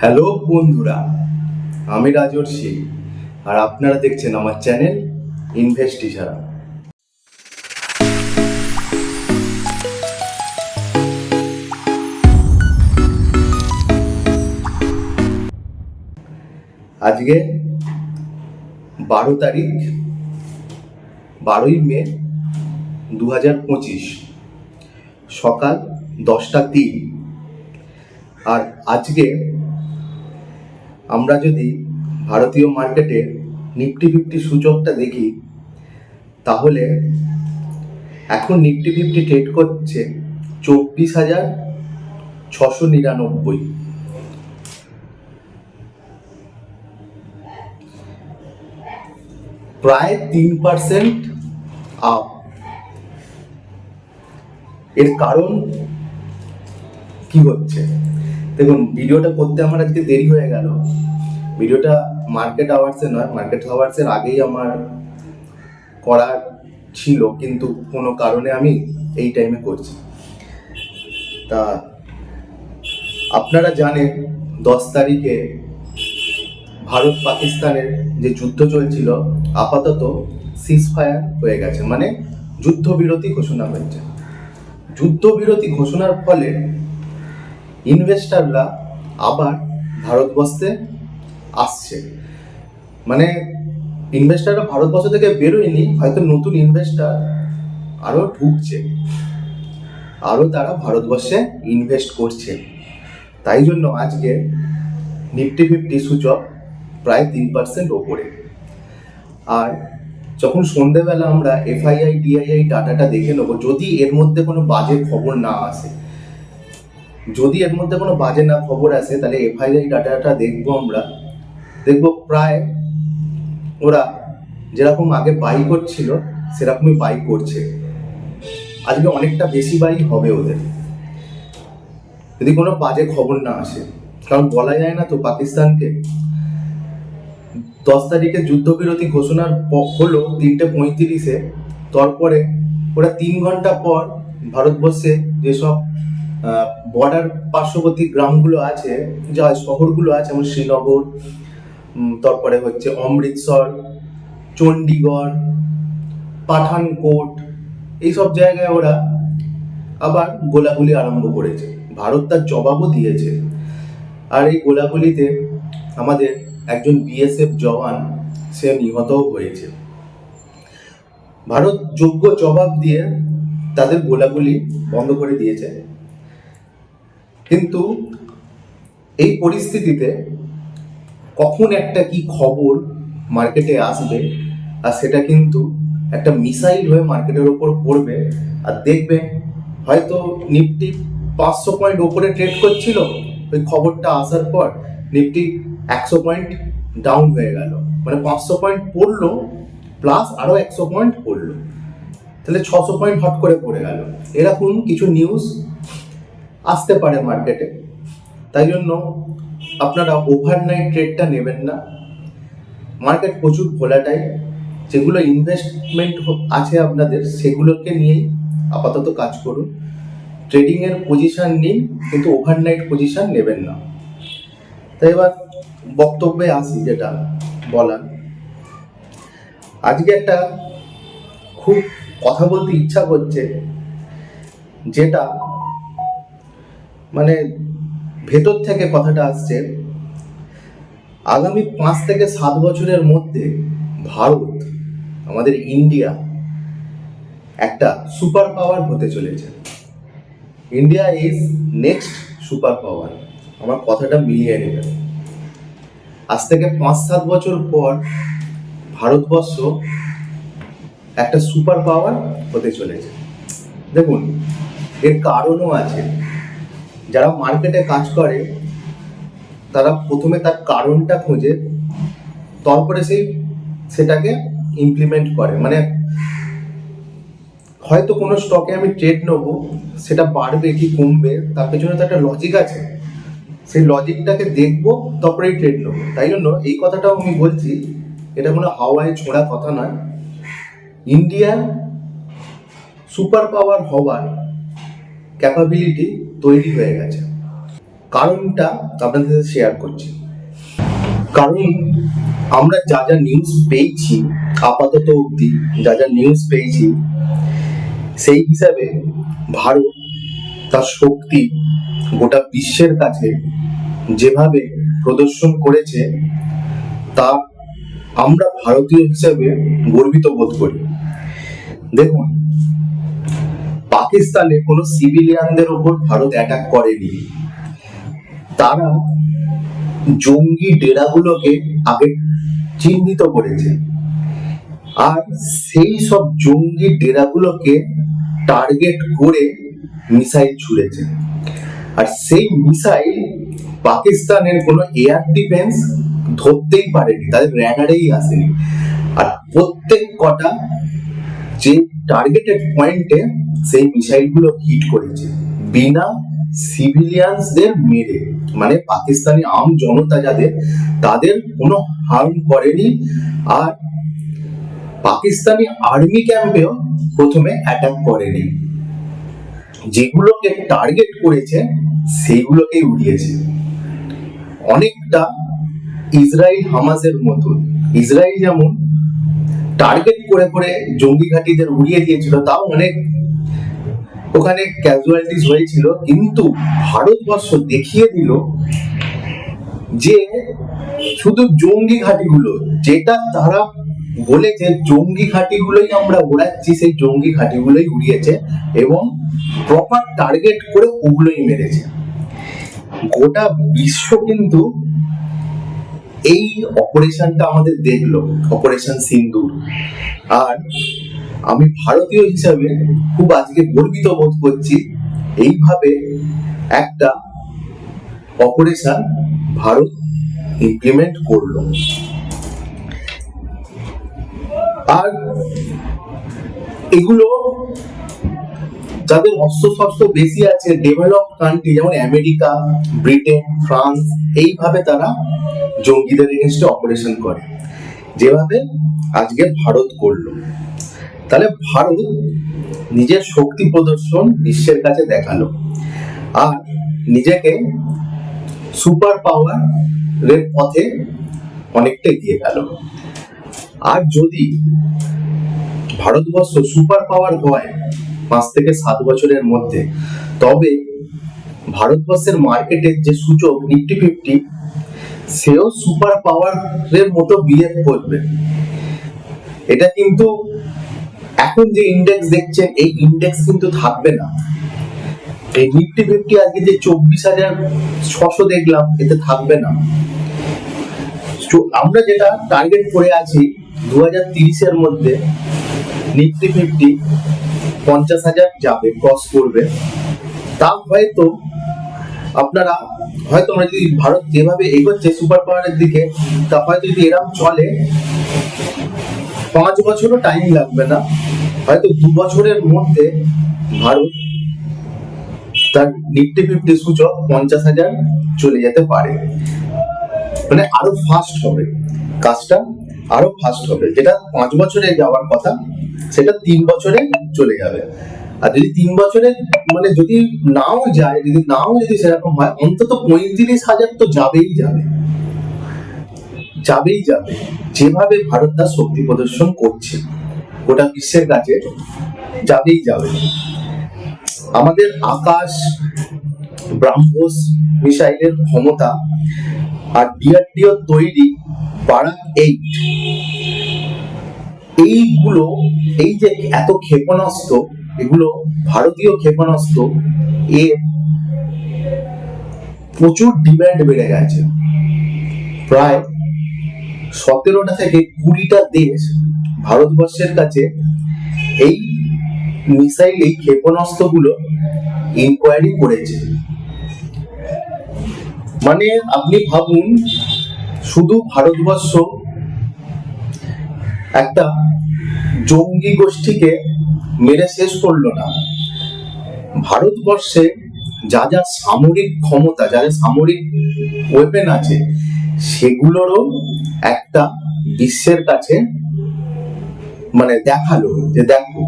Hello বন্ধুরা, আমি রাজর্ষি আর আপনারা দেখছেন আমার চ্যানেল ইনভেস্ট ইশারা। আজকে 12 তারিখ, 12ই মে 2025, সকাল 10টা 3। আর আজকে আমরা যদি ভারতীয় মার্কেটে নিফটি 50 সূচকটা দেখি, তাহলে এখন নিফটি 50 ট্রেড করছে 24,699, প্রায় 3% আপ। এর কারণ কি হচ্ছে দেখুন, ভিডিওটা করতে আমার আজকে দেরি হয়ে গেল। ভিডিওটা মার্কেট আওয়ার্সে নয়, মার্কেট আওয়ার্সের আগেই আমার করার ছিল, কিন্তু কোনো কারণে আমি এই টাইমে করছি। তা আপনারা জানেন 10 তারিখে ভারত পাকিস্তানের যে যুদ্ধ চলছিল আপাতত সিজফায়ার হয়ে গেছে, মানে যুদ্ধবিরতি ঘোষণা হয়েছে। যুদ্ধবিরতি ঘোষণার ফলে ইনভেস্টাররা আবার ভারতবর্ষে আসছে, মানে ইনভেস্টাররা ভারতবর্ষ থেকে বেরোয়নি, হয়তো নতুন ইনভেস্টার আরও ঢুকছে, আরও তারা ভারতবর্ষে ইনভেস্ট করছে। তাই জন্য আজকে নিফটি 50 সূচক প্রায় 3% ওপরে। আর যখন সন্ধ্যেবেলা আমরা এফআইআই ডিআইআই ডাটাটা দেখে নেবো, যদি এর মধ্যে কোনো বাজে খবর না আসে, তাহলে এফআইআই ডাটাটা দেখবো, আমরা দেখবো প্রায় ওরা যেরকম আগে বাই করছিল সেরকমই বাই করছে। আজকে অনেকটা বেশি বাই হবে ওদের, যদি কোনো বাজে খবর না আসে। কারণ বলা যায় না তো পাকিস্তানকে। 10 তারিখে যুদ্ধবিরতি ঘোষণার হলো 3:35-এ, তারপরে ওরা 3 ঘন্টা পর ভারতবর্ষে যেসব বর্ডার পার্শ্ববর্তী গ্রামগুলো আছে, যা শহরগুলো আছে, যেমন শ্রীনগর, তারপরে হচ্ছে অমৃতসর, চণ্ডীগড়, পাঠানকোট, এইসব জায়গায় ওরা আবার গোলাগুলি আরম্ভ করেছে। ভারত তার জবাবও দিয়েছে। আর এই গোলাগুলিতে আমাদের একজন বিএসএফ জওয়ান সে নিহতও হয়েছে। ভারত যোগ্য জবাব দিয়ে তাদের গোলাগুলি বন্ধ করে দিয়েছে। কিন্তু এই পরিস্থিতিতে কখন একটা কি খবর মার্কেটে আসবে, আর সেটা কিন্তু একটা মিসাইল হয়ে মার্কেটের ওপর পড়বে। আর দেখবে হয়তো নিফটি 500 পয়েন্ট ওপরে ট্রেড করছিল, ওই খবরটা আসার পর নিফটি 100 পয়েন্ট ডাউন হয়ে গেল, মানে 500 পয়েন্ট পড়লো প্লাস আরো 100 পয়েন্ট পড়লো, তাহলে 600 পয়েন্ট হট করে পড়ে গেল। এরকম কিছু নিউজ আসতে পারে মার্কেটে। তাই জন্য আপনারা ওভারনাইট ট্রেডটা নেবেন না। মার্কেট প্রচুর ভোলাটাইল, যেগুলো ইনভেস্টমেন্ট আছে আপনাদের সেগুলোকে নিয়েই আপাতত কাজ করুন। ট্রেডিংয়ের পজিশন নিন, কিন্তু ওভারনাইট পজিশন নেবেন না। তাই এবার বক্তব্যে আসি, যেটা বলার, আজকে একটা খুব কথা বলতে ইচ্ছা করছে, যেটা মানে ভেতর থেকে কথাটা আসছে। আগামী 5 থেকে 7 বছরের মধ্যে ভারত, আমাদের ইন্ডিয়া, একটা সুপার পাওয়ার হতে চলেছে। India is next super power. আমার কথাটা মিলিয়ে নেবেন। আজ থেকে 5-7 বছর পর ভারতবর্ষ একটা সুপার পাওয়ার হতে চলেছে। দেখুন, এর কারণও আছে। যারা মার্কেটে কাজ করে তারা প্রথমে তার কারণটা খোঁজে, তারপরে সেটাকে ইমপ্লিমেন্ট করে। মানে হয়তো কোনো স্টকে আমি ট্রেড নেবো, সেটা বাড়বে কি কমবে তার পেছনে তো একটা লজিক আছে, সেই লজিকটাকে দেখবো তারপরেই ট্রেড নেবো। তাই জন্য এই কথাটাও আমি বলছি, এটা কোনো হাওয়ায় ছোঁড়া কথা নয়। ইন্ডিয়ার সুপার পাওয়ার হওয়ার ক্যাপাবিলিটি তৈরি হয়ে গেছে। কারণটা আপনাদের সাথে শেয়ার করছি। কারণ আমরা যা যা নিউজ পেয়েছি, আপাতত অবধি যা যা নিউজ পেয়েছি, সেই হিসাবে ভারত তার শক্তি গোটা বিশ্বের কাছে যেভাবে প্রদর্শন করেছে, তা আমরা ভারতীয় হিসেবে গর্বিত বোধ করি। দেখুন, পাকিস্তানে কোনো সিভিলিয়ানদের উপর ভারত অ্যাটাক করেনি। তারা জঙ্গি ডেরাগুলোকে আগে চিহ্নিত করেছে, আর সেই সব জঙ্গি ডেরাগুলোকে টার্গেট করে মিসাইল ছুড়েছে। আর সেই মিসাইল পাকিস্তানের কোনো এয়ার ডিফেন্স ধরতেই পারেনি, তাদের র্যাডারেই আসেনি। আর প্রত্যেক কটা যে টার্গেটেড পয়েন্টে সেই মিসাইলগুলো হিট করেছে বিনা সিভিলিয়ানসদের মেরে, মানে পাকিস্তানি আম জনতা যাদের, তাদের কোনো হার্ম করেনি। আর পাকিস্তানি আর্মি ক্যাম্পেও প্রথমে অ্যাটাক করেনি, যেগুলোকে টার্গেট করেছে সেইগুলোকেই উড়িয়েছে। অনেকটা ইসরায়েল হামাসের মতন। ইসরায়েল যেমন টার্গেট করে করে জঙ্গি ঘাঁটিদের উড়িয়ে দিয়েছিল, তাও অনেক ওখানে ক্যাজুয়ালিটিস হয়েছিল, কিন্তু ভারতবর্ষ দেখিয়ে দিল যে শুধু জঙ্গি ঘাঁটিগুলো, যেটা তারা বলেছে জঙ্গি ঘাঁটিগুলোই আমরা উড়াচ্ছি, সেই জঙ্গি ঘাঁটিগুলোই উড়িয়েছে এবং প্রপার টার্গেট করে ওগুলোই মেরেছে। গোটা বিশ্ব কিন্তু এই অপারেশনটা আমাদের দেখলো, অপারেশন সিন্দুর। আর আমি ভারতীয় হিসাবে খুব আজকে গর্বিত বোধ করছি, এইভাবে একটা অপারেশন ভারত ইমপ্লিমেন্ট করলো। আর এগুলো যাদের অস্ত্র শস্ত্র বেশি আছে, ডেভেলপ কান্ট্রি যেমন আমেরিকা, ব্রিটেন, ফ্রান্স, এইভাবে তারা জঙ্গিদের এগেইনস্টে অপারেশন করে, যেভাবে আজকে ভারত করলো। তাহলে ভারত নিজের শক্তি প্রদর্শন বিশ্বের কাছে দেখালো আর নিজেকে সুপার পাওয়ারের পথে অনেকটা এগিয়ে গেল। আর যদি ভারতবর্ষ সুপার পাওয়ার হয় 5 থেকে 7 বছরের মধ্যে, তবে ভারতবর্ষের মার্কেটের যে সূচক নিফটি 50, সেও সুপার পাওয়ারের মতো বিহেভ করবে। এটা কিন্তু এখন যে ইন্ডেক্স দেখছেন, এই ইন্ডেক্স কিন্তু থাকবে না। এই নিফটি 50 আজকে যে 24,600 দেখলাম, এতে থাকবে না। আমরা যেটা টার্গেট করে আছি 2030-এর মধ্যে নিফটি 50 50,000 যাবে, ক্রস করবে। তা হয়তো আপনারা আমরা যদি ভারত যেভাবে এগোচ্ছে সুপার পাওয়ারের দিকে, তা হয়তো যদি এরকম চলে 5 বছরও টাইম লাগবে না, হয়তো 2 বছরের মধ্যে ভারত তার নিফটি 50 সূচক 50,000 চলে যেতে পারে। মানে আরো ফাস্ট হবে কাজটা, আরো ফাস্ট হবে। যেটা 5 বছরে যাওয়ার কথা, সেটা 3 বছরে চলে যাবে। আর যদি 3 বছরে মানে যদি নাও যায়, যদি সেরকম হয়, অন্তত 35,000 তো যাবেই যাবে। যেভাবে ভারত তার শক্তি প্রদর্শন করছে গোটা বিশ্বের কাছে, যাবেই যাবে। আমাদের আকাশ, ব্রাহ্মোস মিসাইলের ক্ষমতা আর ডিআরডিও তৈরি বারাক 8, এইগুলো, এই যে এত ক্ষেপণাস্ত্র, এগুলো ভারতীয় ক্ষেপণাস্ত্র, এর প্রচুর ডিমান্ড বেড়ে গেছে। প্রায় 17টা থেকে 20টা দেশ ভারতবর্ষের কাছে এই মিসাইল, এই ক্ষেপণাস্ত্রগুলো ইনকোয়ারি করেছে। মানে আপনি ভাবুন, শুধু ভারতবর্ষ একটা জঙ্গি গোষ্ঠীকে মেরে শেষ করলো না, ভারতবর্ষে যা যা সামরিক ক্ষমতা, যা যা সামরিক ওয়েপেন আছে, সেগুলোরও একটা বিশ্বের কাছে মানে দেখালো যে দেখো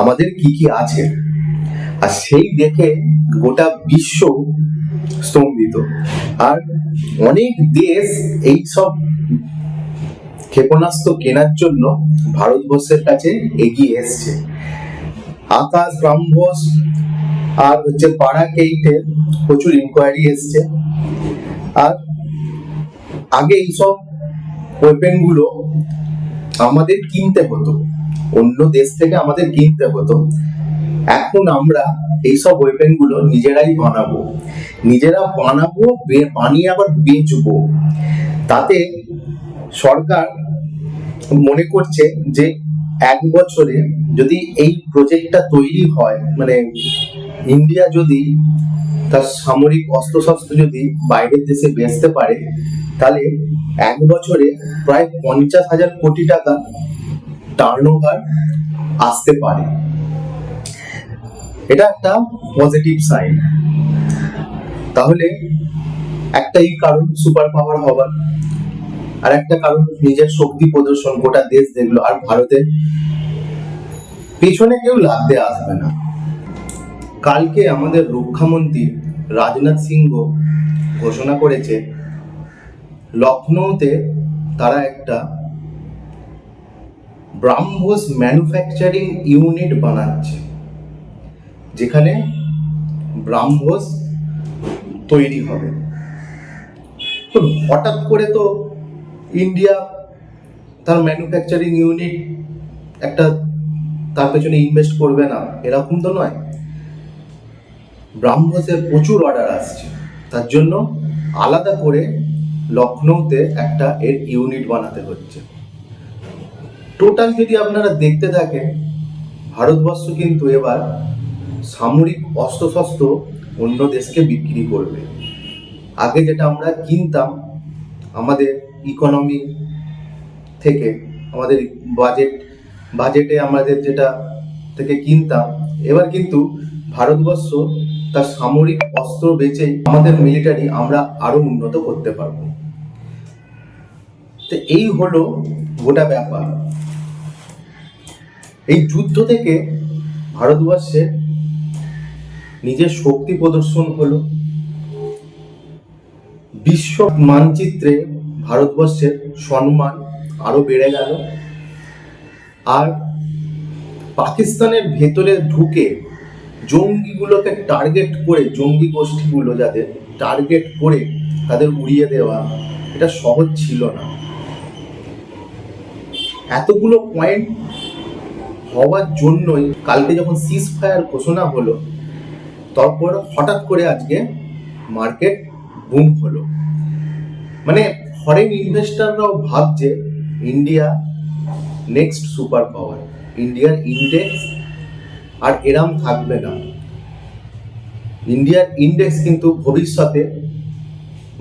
আমাদের কি কি আছে। আর সেই দেখে গোটা বিশ্ব স্তম্ভিত। আর অনেক দেশ এই সব ক্ষেপণাস্ত্র কেনার জন্য ভারতবর্ষের কাছে এগিয়ে এসছে। আকাশ, ব্রহ্মোস আর পারাকেইটে প্রচুর ইনকোয়ারি এসছে। আর আগে এইসব ওয়েপেন গুলো আমাদের কিনতে হতো, অন্য দেশ থেকে আমাদের কিনতে হতো। এখন আমরা এইসব ওয়েপেন গুলো নিজেরাই বানাবো, বানিয়ে আবার বেচবো। তাতে সরকার মনে করছে যে 1 বছরে যদি এই প্রজেক্টটা তৈরি হয়, মানে ইন্ডিয়া যদি তার সামরিক অস্ত্রশস্ত্র যদি বাইরের দেশে বেচতে পারে, তাহলে 1 বছরে প্রায় 50,000 কোটি টাকা টার্নওভার আসতে পারে। এটা একটা পজিটিভ সাইন। তাহলে একটাই কারণ সুপার পাওয়ার হবার, আর একটা কারণ নিজের শক্তি প্রদর্শন, গোটা দেশ দেখলো। আর ভারতের পেছনে কেউ লাগতে আসবে না। কালকে আমাদের রক্ষামন্ত্রী রাজনাথ সিংহ ঘোষণা করেছে লখনৌতে তারা একটা ব্রাহ্মোস ম্যানুফ্যাকচারিং ইউনিট বানাচ্ছে, যেখানে ব্রাহ্মোস তৈরি হবে। হঠাৎ করে তো ইন্ডিয়া তার ম্যানুফ্যাকচারিং ইউনিট একটা তার পেছনে ইনভেস্ট করবে না, এরকম তো নয়। ব্রাহ্মোসের প্রচুর অর্ডার আসছে, তার জন্য আলাদা করে লখনৌতে একটা এর ইউনিট বানাতে হচ্ছে। টোটাল যদি আপনারা দেখতে থাকেন, ভারতবর্ষ কিন্তু এবার সামরিক অস্ত্রশস্ত্র অন্য দেশকে বিক্রি করবে। আগে যেটা আমরা কিনতাম আমাদের ইকোনমি থেকে, আমাদের বাজেটে আমাদের যেটা থেকে কিনতাম, এবার কিন্তু ভারতবর্ষ তার সামরিক অস্ত্র বেচে আমাদের মিলিটারি আমরা আরো উন্নত করতে পারবো। তো এই হলো গোটা ব্যাপার। এই যুদ্ধ থেকে ভারতবর্ষের নিজের শক্তি প্রদর্শন হলো, বিশ্ব মানচিত্রে ভারতবর্ষের সম্মান আরো বেড়ে গেল। আর পাকিস্তানের ভেতরে ঢুকে জঙ্গিগুলোকে টার্গেট করে, জঙ্গি গোষ্ঠীগুলো যাদের টার্গেট করে তাদের উড়িয়ে দেওয়া, এটা সহজ ছিল না। এতগুলো পয়েন্ট হওয়ার জন্যই কালকে যখন সিজ ফায়ার ঘোষণা হলো, তারপর হঠাৎ করে আজকে মার্কেট বুম হলো। মানে ফরেন ইনভেস্টররাও ভাবছে ইন্ডিয়া নেক্সট সুপার পাওয়ার, ইন্ডিয়ার ইন্ডেক্স আর এরম থাকবে না। ইন্ডিয়ার ইন্ডেক্স কিন্তু ভবিষ্যতে,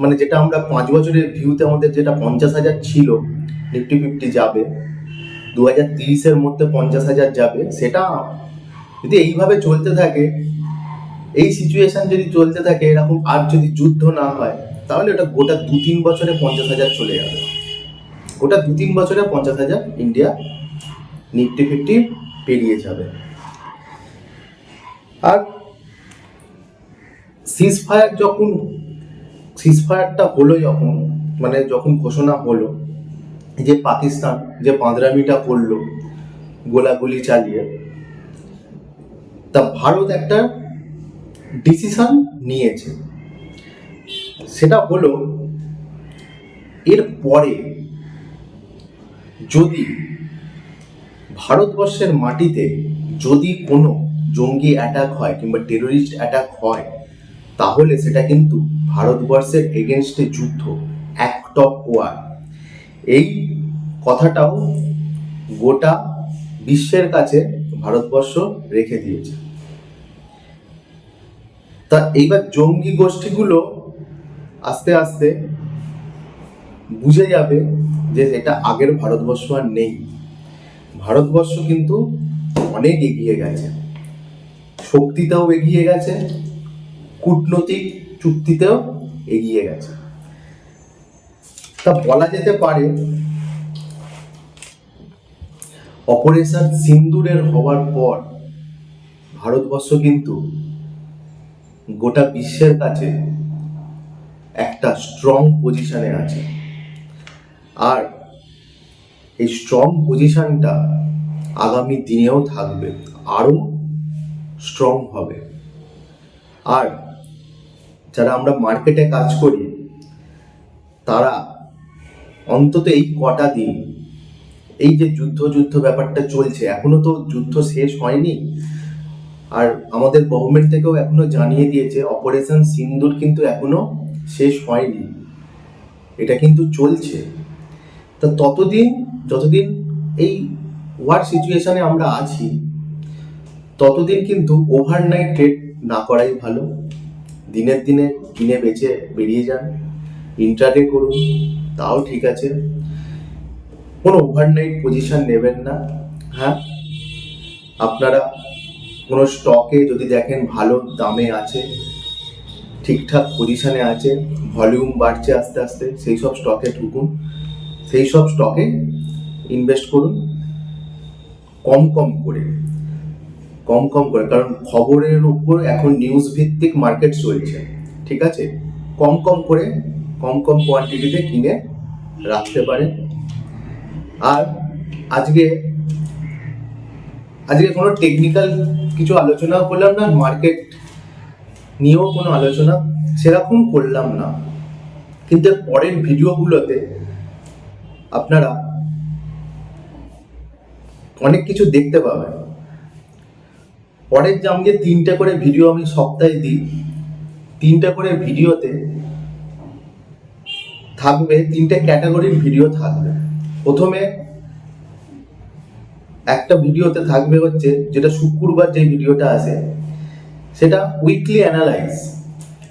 মানে যেটা আমরা 5 বছরের ভিউতে আমাদের যেটা 50,000 ছিল, নিফটি 50 যাবে 2030-এর মধ্যে 50,000 যাবে। সেটা যদি এইভাবে চলতে থাকে, এই সিচুয়েশন যদি চলতে থাকে এরকম, আর যদি যুদ্ধ না হয়, তাহলে ওটা গোটা 2-3 বছরে 50,000 চলে যাবে। গোটা 2-3 বছরে 50,000 ইন্ডিয়া নিফটি 50 পেরিয়ে যাবে। আর সিজ ফায়ারটা হলো যখন, মানে যখন ঘোষণা হলো যে পাকিস্তান যে পাঁদরামিটা করলো গোলাগুলি চালিয়ে, তা ভারত একটা ডিসিশন নিয়েছে। সেটা হলো এর পরে যদি ভারতবর্ষের মাটিতে যদি কোনো জঙ্গি অ্যাটাক হয় কিংবা টেরোরিস্ট অ্যাটাক হয়, তাহলে সেটা কিন্তু ভারতবর্ষের এগেনস্টে যুদ্ধ, অ্যাক্ট অফ ওয়ার। এই কথাটাও গোটা বিশ্বের কাছে ভারতবর্ষ রেখে দিয়েছে। তা এইবার জঙ্গি গোষ্ঠীগুলো আস্তে আস্তে বুঝে যাবে যে এটা আগের ভারতবর্ষ আর নেই। ভারতবর্ষ কিন্তু অনেক এগিয়ে গেছে, শক্তিতেও এগিয়ে গেছে, কূটনৈতিক চুক্তিতেও এগিয়ে গেছে। তা বলা যেতে পারে অপারেশন সিন্দুরের হওয়ার পর ভারতবর্ষ কিন্তু গোটা বিশ্বের কাছে একটা স্ট্রং পজিশনে আছে, আর এই স্ট্রং পজিশনটা আগামী দিনেও থাকবে, আরও স্ট্রং হবে। আর যারা আমরা মার্কেটে কাজ করি তারা অন্তত এই কটা দিন, এই যে যুদ্ধ ব্যাপারটা চলছে, এখনো তো যুদ্ধ শেষ হয়নি, আর আমাদের গভর্নমেন্ট থেকেও এখনো জানিয়ে দিয়েছে অপারেশন সিন্দুর কিন্তু এখনো শেষ হয়নি, এটা কিন্তু চলছে। তা যতদিন এই ওয়ার সিচুয়েশনে আমরা আছি ততদিন কিন্তু ওভারনাইট ট্রেড না করাই ভালো। দিনের দিনে কিনে বেচে বেরিয়ে যান, ইন্ট্রাডে করুন, তাও ঠিক আছে, কোনো ওভারনাইট পজিশন নেবেন না। হ্যাঁ, আপনারা কোনো স্টকে যদি দেখেন ভালো দামে আছে, ঠিকঠাক পজিশনে আছে, ভলিউম বাড়ছে আস্তে আস্তে, সেই সব স্টকে ঢুকুন, সেই সব স্টকে ইনভেস্ট করুন কম করে, কারণ খবরের উপর এখন নিউজ ভিত্তিক মার্কেট চলছে, ঠিক আছে? কম করে কম কোয়ান্টিটিতে কিনে রাখতে পারেন। আর আজকে কোনো টেকনিক্যাল কিছু আলোচনা করলাম না, মার্কেট নিয়েও কোনো আলোচনা সেরকম করলাম না, কিন্তু পরের ভিডিওগুলোতে আপনারা অনেক কিছু দেখতে পাবেন। পরের যে আমি যে 3টে করে ভিডিও আমি সপ্তাহে দিই, 3টে করে ভিডিওতে থাকবে 3টে ক্যাটাগরির ভিডিও থাকবে। প্রথমে একটা ভিডিওতে থাকবে হচ্ছে, যেটা শুক্রবার যে ভিডিওটা আসে, সেটা উইকলি অ্যানালাইজ,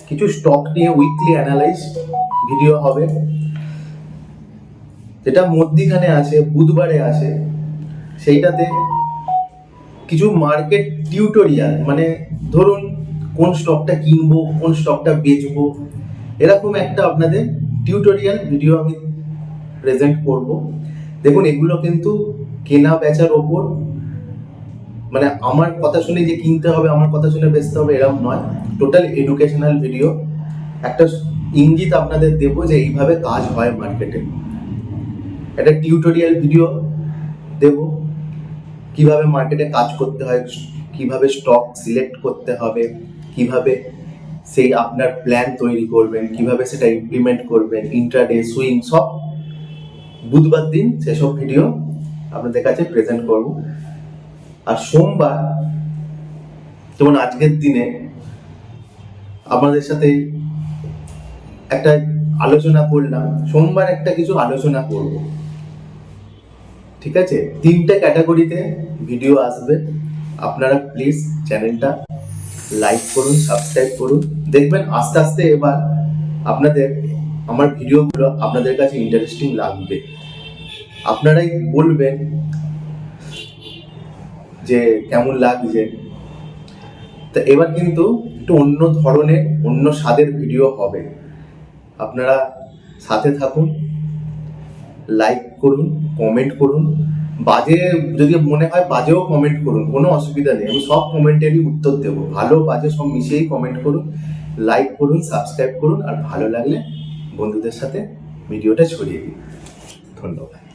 কিছু স্টক নিয়ে উইকলি অ্যানালাইজ ভিডিও হবে। যেটা মধ্যিখানে আছে, বুধবারে আসে, সেইটাতে কিছু মার্কেট টিউটোরিয়াল, মানে ধরুন কোন স্টকটা কিনবো, কোন স্টকটা বেচবো, এরকম একটা আপনাদের টিউটোরিয়াল ভিডিও আমি প্রেজেন্ট করব। দেখুন, এগুলো কিন্তু কেনা বেচার ওপর, মানে আমার কথা শুনে যে কিনতে হবে, আমার কথা শুনে বেচতে হবে, এরকম নয়, টোটাল এডুকেশনাল ভিডিও। একটা ইঙ্গিত আপনাদের দেবো যে এইভাবে কাজ হয় মার্কেটে, একটা টিউটোরিয়াল ভিডিও দেব, কিভাবে মার্কেটে কাজ করতে হয়, কিভাবে স্টক সিলেক্ট করতে হবে, কিভাবে সেই আপনার প্ল্যান তৈরি করবেন, কিভাবে সেটা ইমপ্লিমেন্ট করবেন, ইন্ট্রাডে, সুইং, সব বুধবার দিন সেসব ভিডিও আপনাদের কাছে প্রেজেন্ট করব। আর সোমবার, যেমন আজকের দিনে আপনাদের সাথে একটা আলোচনা করলাম, সোমবার একটা কিছু আলোচনা করব, ঠিক আছে? 3টে ক্যাটাগরিতে ভিডিও আসবে। আপনারা প্লিজ চ্যানেলটা লাইক করুন, সাবস্ক্রাইব করুন, দেখবেন আস্তে আস্তে এবার আপনাদের আমার ভিডিওগুলো আপনাদের কাছে ইন্টারেস্টিং লাগবে। আপনারাই বলবেন যে কেমন লাগছে। তো এবার কিন্তু একটু অন্য ধরনের, অন্য স্বাদের ভিডিও হবে, আপনারা সাথে থাকুন, লাইক করুন, কমেন্ট করুন, বাজে যদি মনে হয় বাজেও কমেন্ট করুন, কোনো অসুবিধা নেই, আমি সব কমেন্টেরই উত্তর দেবো, ভালো বাজে সব মিশিয়েই কমেন্ট করুন, লাইক করুন, সাবস্ক্রাইব করুন, আর ভালো লাগলে বন্ধুদের সাথে ভিডিওটা ছড়িয়ে দিন। ধন্যবাদ।